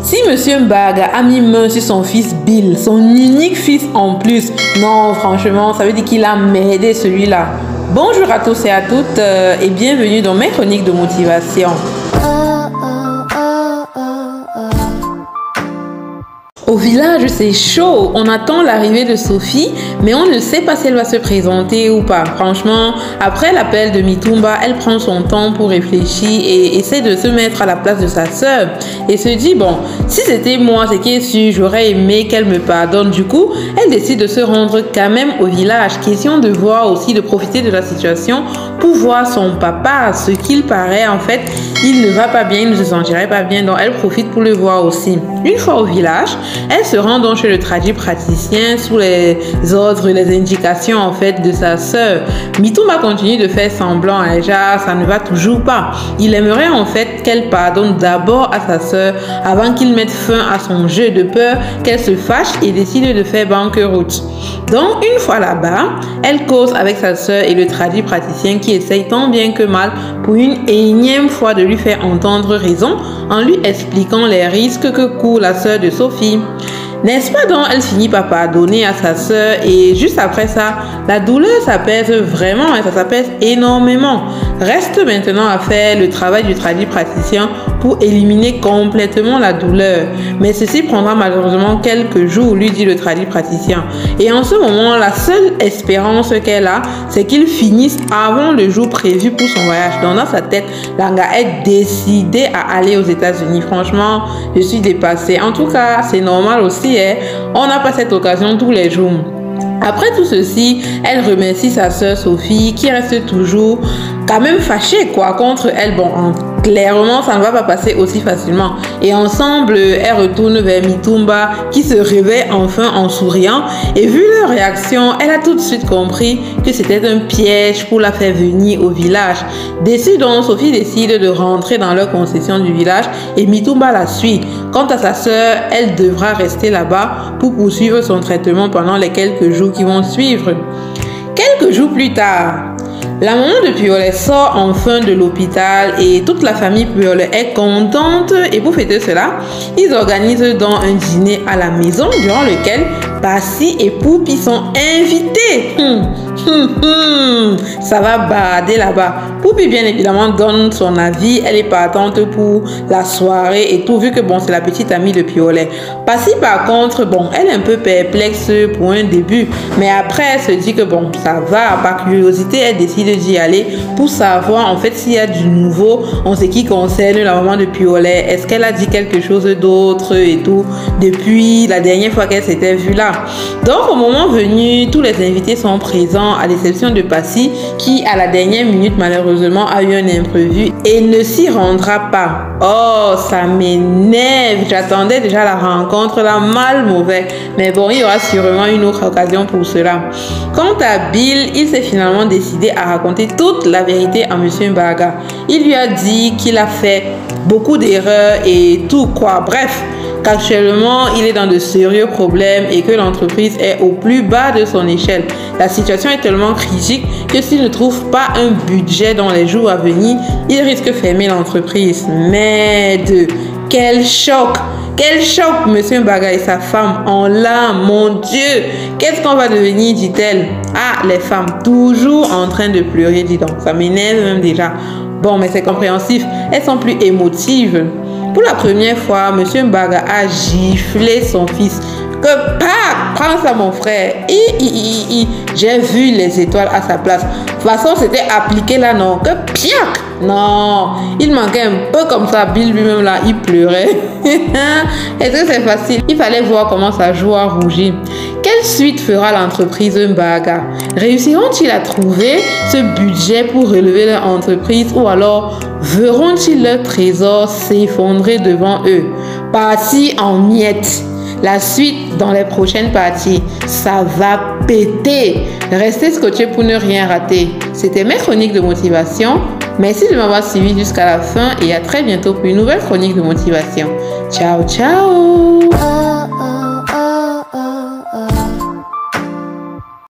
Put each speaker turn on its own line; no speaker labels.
Si Monsieur Mbaga a mis main sur son fils Bill, son unique fils en plus, non, franchement, ça veut dire qu'il a merdé celui-là. Bonjour à tous et à toutes et bienvenue dans mes chroniques de motivation. Au village, c'est chaud. On attend l'arrivée de Sophie, mais on ne sait pas si elle va se présenter ou pas. Franchement, après l'appel de Mitumba, elle prend son temps pour réfléchir et essaie de se mettre à la place de sa sœur. Et se dit, bon, si c'était moi, c'est qui est sûr, j'aurais aimé qu'elle me pardonne. Du coup, elle décide de se rendre quand même au village. Question de voir aussi, de profiter de la situation pour voir son papa. Ce qu'il paraît, en fait, il ne va pas bien, il ne se sentirait pas bien. Donc, elle profite pour le voir aussi. Une fois au village, elle se rend donc chez le praticien sous les ordres, les indications en fait de sa sœur. Mitumba continue de faire semblant, déjà ça ne va toujours pas. Il aimerait en fait qu'elle pardonne d'abord à sa sœur avant qu'il mette fin à son jeu, de peur qu'elle se fâche et décide de faire banqueroute. Donc une fois là-bas, elle cause avec sa sœur et le praticien qui essaye tant bien que mal pour une énième fois de lui faire entendre raison en lui expliquant les risques que court la sœur de Sophie. N'est-ce pas donc, elle finit par pardonner à sa sœur et juste après ça, la douleur s'apaise vraiment et ça s'apaise énormément. Reste maintenant à faire le travail du praticien pour éliminer complètement la douleur. Mais ceci prendra malheureusement quelques jours, lui dit le praticien. Et en ce moment, la seule espérance qu'elle a, c'est qu'il finisse avant le jour prévu pour son voyage. Donc dans sa tête, Langa est décidée à aller aux États-Unis. Franchement, je suis dépassée. En tout cas, c'est normal aussi. On n'a pas cette occasion tous les jours. Après tout ceci, elle remercie sa sœur Sophie qui reste toujours quand même fâchée contre elle. Bon, clairement, ça ne va pas passer aussi facilement. Et ensemble, elle retourne vers Mitumba qui se réveille enfin en souriant. Et vu leur réaction, elle a tout de suite compris que c'était un piège pour la faire venir au village. Déçue donc, Sophie décide de rentrer dans leur concession du village et Mitumba la suit. Quant à sa sœur, elle devra rester là-bas pour poursuivre son traitement pendant les quelques jours qui vont suivre. Quelques jours plus tard, la maman de Piolet sort enfin de l'hôpital et toute la famille Piolet est contente. Et pour fêter cela, ils organisent donc un dîner à la maison durant lequel Passy et Poupi sont invités. Ça va barader là-bas. Poupi bien évidemment donne son avis. Elle est partante pour la soirée et tout, vu que bon, c'est la petite amie de Piolet. Passy par contre, bon, elle est un peu perplexe pour un début, mais après elle se dit que bon, ça va. Par curiosité, elle décide d'y aller pour savoir en fait s'il y a du nouveau en ce qui concerne la maman de Piolet. Est-ce qu'elle a dit quelque chose d'autre et tout depuis la dernière fois qu'elle s'était vue là. Donc au moment venu, tous les invités sont présents à l'exception de Passy qui à la dernière minute malheureusement a eu un imprévu et ne s'y rendra pas. Oh, ça m'énerve. J'attendais déjà la rencontre là, mal mauvais. Mais bon, il y aura sûrement une autre occasion pour cela. Quant à Bill, il s'est finalement décidé à raconter toute la vérité à Monsieur Mbaga. Il lui a dit qu'il a fait beaucoup d'erreurs et tout quoi. Bref, qu'actuellement il est dans de sérieux problèmes et que l'entreprise est au plus bas de son échelle. La situation est tellement critique que s'il ne trouve pas un budget dans les jours à venir, il risque de fermer l'entreprise. Merde, quel choc! Quel choc, Monsieur Mbaga et sa femme en larmes, mon Dieu! Qu'est-ce qu'on va devenir, dit-elle. Ah, les femmes, toujours en train de pleurer, dis donc. Ça m'énerve même déjà. Bon, mais c'est compréhensif. Elles sont plus émotives. Pour la première fois, Monsieur Mbaga a giflé son fils. Que pac, prends ça mon frère. J'ai vu les étoiles à sa place. De toute façon, c'était appliqué là, non. Que piac. Non, il manquait un peu comme ça. Bill lui-même là, il pleurait. Est-ce que c'est facile? Il fallait voir comment ça joue à rougir. Quelle suite fera l'entreprise Mbaga? Réussiront-ils à trouver ce budget pour relever leur entreprise ou alors verront-ils leur trésor s'effondrer devant eux? Parti en miettes. La suite dans les prochaines parties, ça va péter. Restez scotchés pour ne rien rater. C'était mes chroniques de motivation. Merci de m'avoir suivi jusqu'à la fin et à très bientôt pour une nouvelle chronique de motivation. Ciao, ciao!